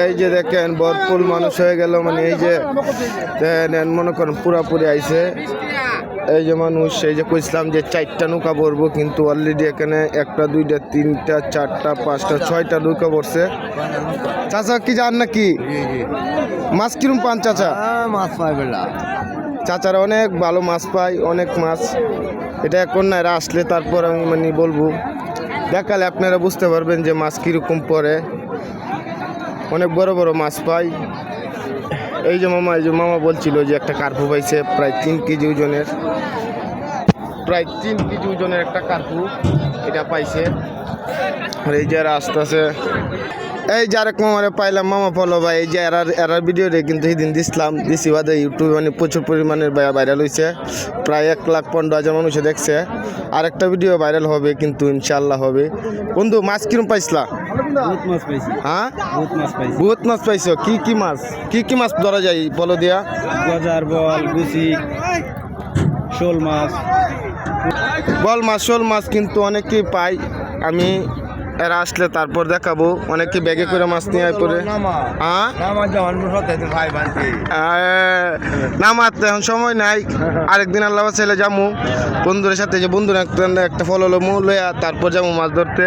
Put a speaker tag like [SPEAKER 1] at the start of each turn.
[SPEAKER 1] এই যে দেখেন ভরপুর মানুষ হয়ে গেল, মানে এই যে মনে করেন পুরাপুরি আইছে। এই যে মানুষ, এই যে কইছিলাম যে 4টা নৌকা পড়বো, কিন্তু অলরেডি এখানে 1টা 2টা 3টা 4টা 5টা 6টা নৌকা পড়ছে। চাচা কি জান নাকি মাছ কিরম পান চাচা?
[SPEAKER 2] মাছ পাই বেলা
[SPEAKER 1] চাচারা অনেক ভালো মাছ পায়, অনেক মাছ। এটা এখন না, এরা আসলে তারপর আমি মানে বলবো, দেখালে আপনারা বুঝতে পারবেন যে মাছ কীরকম পড়ে। অনেক বড় বড় মাছ পাই। এই যে মামা বলছিল যে একটা কার্পু পাইছে প্রায় 3 কেজি ওজনের, প্রায় 3 কেজি ওজনের একটা কার্পু এটা পাইছে। আর এই যে এরা আসতেছে, এই যে আরেক মামারে পাইলাম, মামা ফলো ভাই। এই যে এরার ভিডিওতে কিন্তু সেদিন দিছি বাদে ইউটিউবে মানে প্রচুর পরিমাণের ভাইরাল হয়েছে, প্রায় 1,15,000 মানুষে দেখছে। আরেকটা ভিডিও ভাইরাল হবে কিন্তু ইনশাল্লাহ হবে। বন্ধু মাছ কিরম পাইছিলা? হ্যাঁ বহুত মাছ পাইছো। কি মাছ কি মাছ ধরা যায় বলো দিয়া?
[SPEAKER 2] গজার বল, গুছি, শোল মাছ,
[SPEAKER 1] বল মাছ, শোল মাছ কিন্তু অনেকেই পাই। আমি এরা আসলে তারপর দেখাবো। অনেকে ব্যাগে করে মাছ নিয়ে পরে নামাতে এখন সময় নাই। আরেকদিন আল্লাহ ছেলে যাবো বন্ধুদের সাথে, যে বন্ধুরা একটা ফলো লইয়া তারপর যাবো মাছ ধরতে।